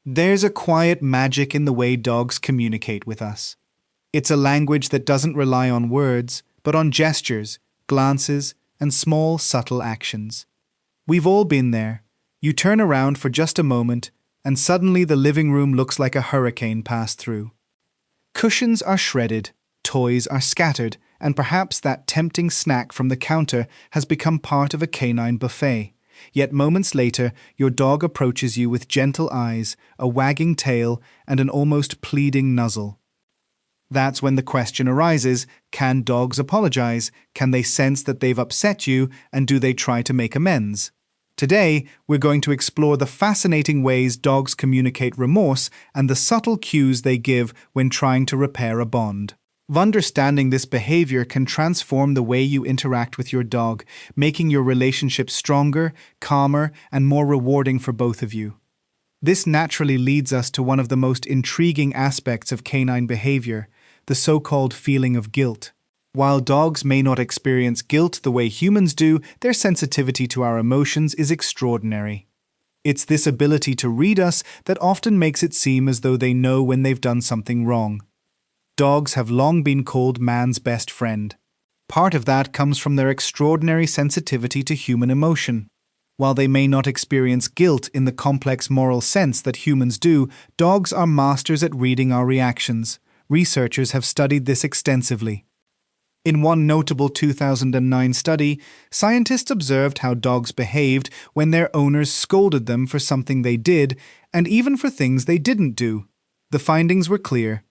There's a quiet magic in the way dogs communicate with us. It's a language that doesn't rely on words, but on gestures, glances, and small, subtle actions. We've all been there. You turn around for just a moment, and suddenly the living room looks like a hurricane passed through. Cushions are shredded, toys are scattered, and perhaps that tempting snack from the counter has become part of a canine buffet. Yet moments later, your dog approaches you with gentle eyes, a wagging tail, and an almost pleading nuzzle. That's when the question arises, can dogs apologize? Can they sense that they've upset you, and do they try to make amends? Today, we're going to explore the fascinating ways dogs communicate remorse and the subtle cues they give when trying to repair a bond. Understanding this behavior can transform the way you interact with your dog, making your relationship stronger, calmer, and more rewarding for both of you. This naturally leads us to one of the most intriguing aspects of canine behavior, the so-called feeling of guilt. While dogs may not experience guilt the way humans do, their sensitivity to our emotions is extraordinary. It's this ability to read us that often makes it seem as though they know when they've done something wrong. Dogs have long been called man's best friend. Part of that comes from their extraordinary sensitivity to human emotion. While they may not experience guilt in the complex moral sense that humans do, dogs are masters at reading our reactions. Researchers have studied this extensively. In one notable 2009 study, scientists observed how dogs behaved when their owners scolded them for something they did, and even for things they didn't do. The findings were clear.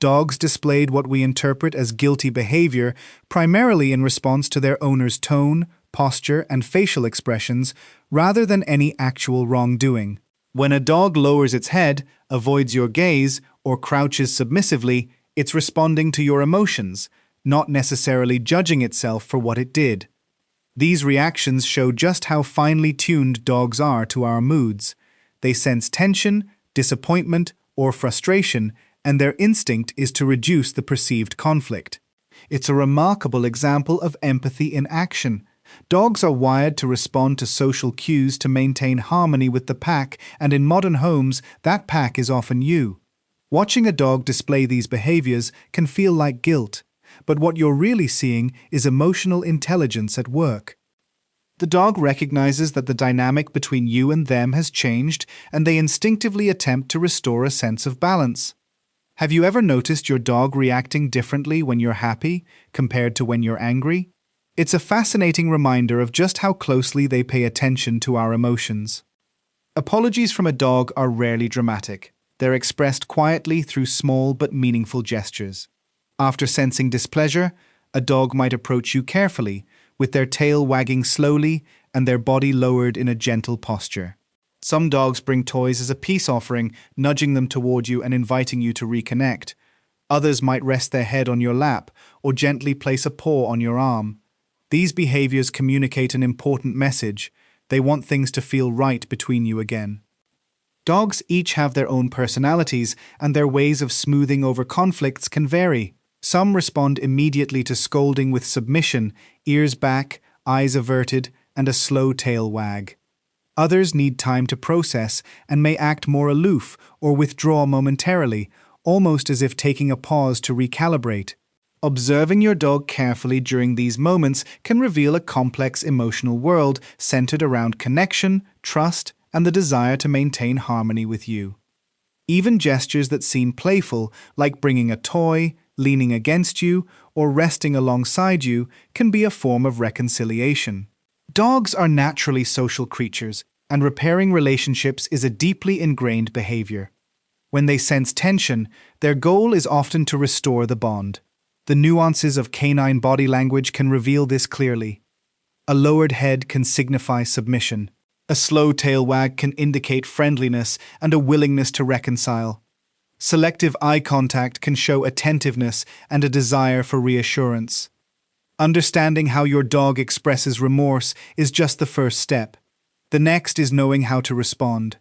Dogs displayed what we interpret as guilty behavior, primarily in response to their owner's tone, posture, and facial expressions, rather than any actual wrongdoing. When a dog lowers its head, avoids your gaze, or crouches submissively, it's responding to your emotions, not necessarily judging itself for what it did. These reactions show just how finely tuned dogs are to our moods. They sense tension, disappointment, or frustration, and their instinct is to reduce the perceived conflict. It's a remarkable example of empathy in action. Dogs are wired to respond to social cues to maintain harmony with the pack, and in modern homes, that pack is often you. Watching a dog display these behaviors can feel like guilt, but what you're really seeing is emotional intelligence at work. The dog recognizes that the dynamic between you and them has changed, and they instinctively attempt to restore a sense of balance. Have you ever noticed your dog reacting differently when you're happy compared to when you're angry? It's a fascinating reminder of just how closely they pay attention to our emotions. Apologies from a dog are rarely dramatic. They're expressed quietly through small but meaningful gestures. After sensing displeasure, a dog might approach you carefully, with their tail wagging slowly and their body lowered in a gentle posture. Some dogs bring toys as a peace offering, nudging them toward you and inviting you to reconnect. Others might rest their head on your lap or gently place a paw on your arm. These behaviors communicate an important message. They want things to feel right between you again. Dogs each have their own personalities, and their ways of smoothing over conflicts can vary. Some respond immediately to scolding with submission, ears back, eyes averted, and a slow tail wag. Others need time to process and may act more aloof or withdraw momentarily, almost as if taking a pause to recalibrate. Observing your dog carefully during these moments can reveal a complex emotional world centered around connection, trust, and the desire to maintain harmony with you. Even gestures that seem playful, like bringing a toy, leaning against you, or resting alongside you, can be a form of reconciliation. Dogs are naturally social creatures, and repairing relationships is a deeply ingrained behavior. When they sense tension, their goal is often to restore the bond. The nuances of canine body language can reveal this clearly. A lowered head can signify submission. A slow tail wag can indicate friendliness and a willingness to reconcile. Selective eye contact can show attentiveness and a desire for reassurance. Understanding how your dog expresses remorse is just the first step. The next is knowing how to respond.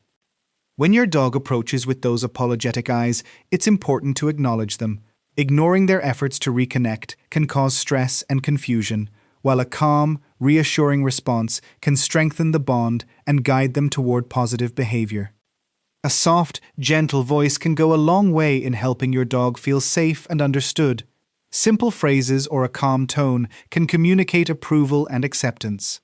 When your dog approaches with those apologetic eyes, it's important to acknowledge them. Ignoring their efforts to reconnect can cause stress and confusion, while a calm, reassuring response can strengthen the bond and guide them toward positive behavior. A soft, gentle voice can go a long way in helping your dog feel safe and understood. Simple phrases or a calm tone can communicate approval and acceptance.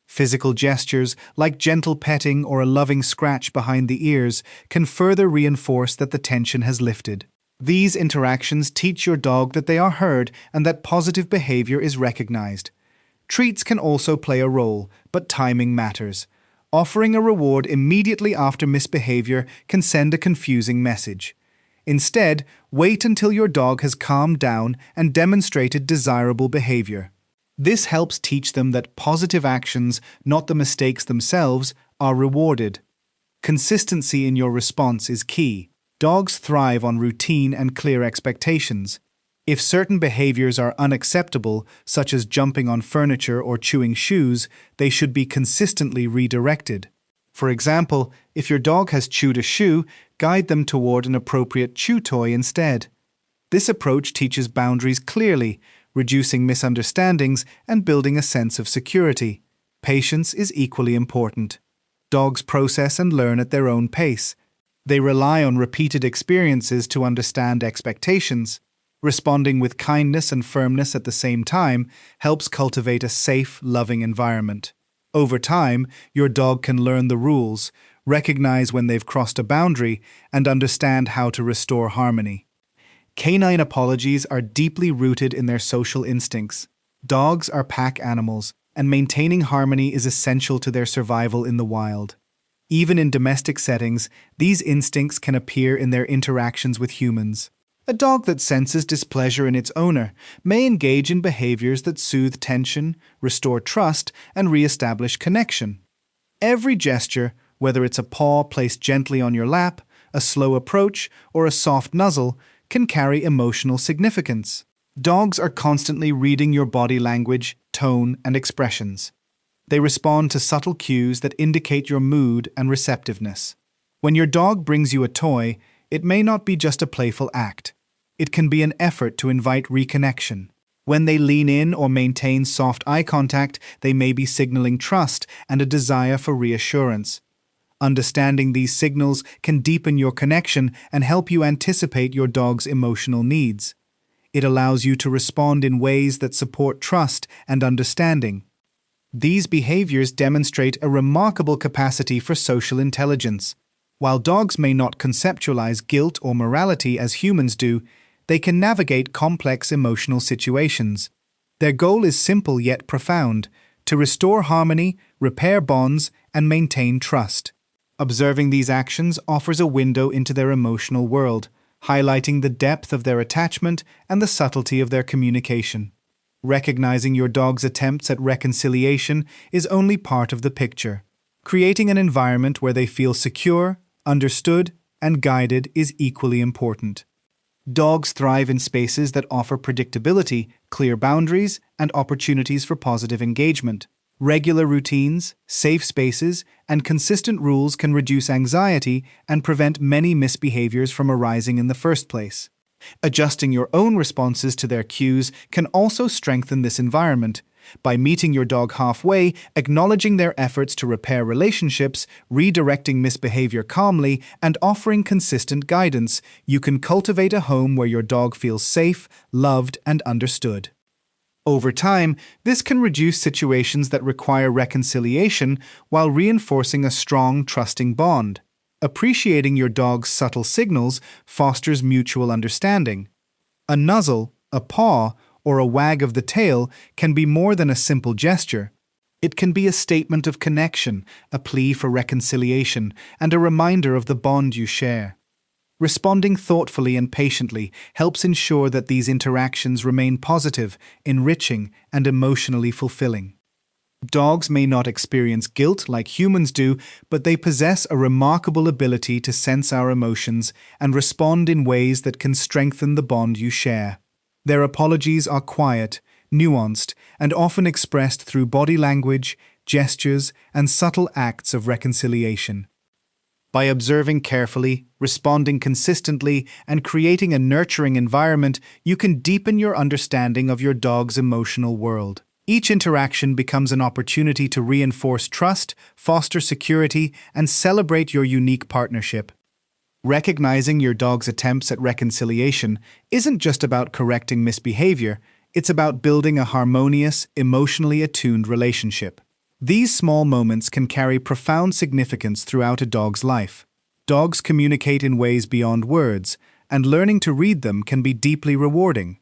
Physical gestures, like gentle petting or a loving scratch behind the ears, can further reinforce that the tension has lifted. These interactions teach your dog that they are heard and that positive behavior is recognized. Treats can also play a role, but timing matters. Offering a reward immediately after misbehavior can send a confusing message. Instead, wait until your dog has calmed down and demonstrated desirable behavior. This helps teach them that positive actions, not the mistakes themselves, are rewarded. Consistency in your response is key. Dogs thrive on routine and clear expectations. If certain behaviors are unacceptable, such as jumping on furniture or chewing shoes, they should be consistently redirected. For example, if your dog has chewed a shoe, guide them toward an appropriate chew toy instead. This approach teaches boundaries clearly, reducing misunderstandings and building a sense of security. Patience is equally important. Dogs process and learn at their own pace. They rely on repeated experiences to understand expectations. Responding with kindness and firmness at the same time helps cultivate a safe, loving environment. Over time, your dog can learn the rules, recognize when they've crossed a boundary, and understand how to restore harmony. Canine apologies are deeply rooted in their social instincts. Dogs are pack animals, and maintaining harmony is essential to their survival in the wild. Even in domestic settings, these instincts can appear in their interactions with humans. A dog that senses displeasure in its owner may engage in behaviors that soothe tension, restore trust, and re-establish connection. Every gesture, whether it's a paw placed gently on your lap, a slow approach, or a soft nuzzle, can carry emotional significance. Dogs are constantly reading your body language, tone, and expressions. They respond to subtle cues that indicate your mood and receptiveness. When your dog brings you a toy, it may not be just a playful act. It can be an effort to invite reconnection. When they lean in or maintain soft eye contact, they may be signaling trust and a desire for reassurance. Understanding these signals can deepen your connection and help you anticipate your dog's emotional needs. It allows you to respond in ways that support trust and understanding. These behaviors demonstrate a remarkable capacity for social intelligence. While dogs may not conceptualize guilt or morality as humans do, they can navigate complex emotional situations. Their goal is simple yet profound: to restore harmony, repair bonds, and maintain trust. Observing these actions offers a window into their emotional world, highlighting the depth of their attachment and the subtlety of their communication. Recognizing your dog's attempts at reconciliation is only part of the picture. Creating an environment where they feel secure, understood, and guided is equally important. Dogs thrive in spaces that offer predictability, clear boundaries, and opportunities for positive engagement. Regular routines, safe spaces, and consistent rules can reduce anxiety and prevent many misbehaviors from arising in the first place. Adjusting your own responses to their cues can also strengthen this environment. By meeting your dog halfway, acknowledging their efforts to repair relationships, redirecting misbehavior calmly, and offering consistent guidance, you can cultivate a home where your dog feels safe, loved, and understood. Over time, this can reduce situations that require reconciliation while reinforcing a strong, trusting bond. Appreciating your dog's subtle signals fosters mutual understanding. A nuzzle, a paw, or a wag of the tail can be more than a simple gesture. It can be a statement of connection, a plea for reconciliation, and a reminder of the bond you share. Responding thoughtfully and patiently helps ensure that these interactions remain positive, enriching, and emotionally fulfilling. Dogs may not experience guilt like humans do, but they possess a remarkable ability to sense our emotions and respond in ways that can strengthen the bond you share. Their apologies are quiet, nuanced, and often expressed through body language, gestures, and subtle acts of reconciliation. By observing carefully, responding consistently, and creating a nurturing environment, you can deepen your understanding of your dog's emotional world. Each interaction becomes an opportunity to reinforce trust, foster security, and celebrate your unique partnership. Recognizing your dog's attempts at reconciliation isn't just about correcting misbehavior, it's about building a harmonious, emotionally attuned relationship. These small moments can carry profound significance throughout a dog's life. Dogs communicate in ways beyond words, and learning to read them can be deeply rewarding.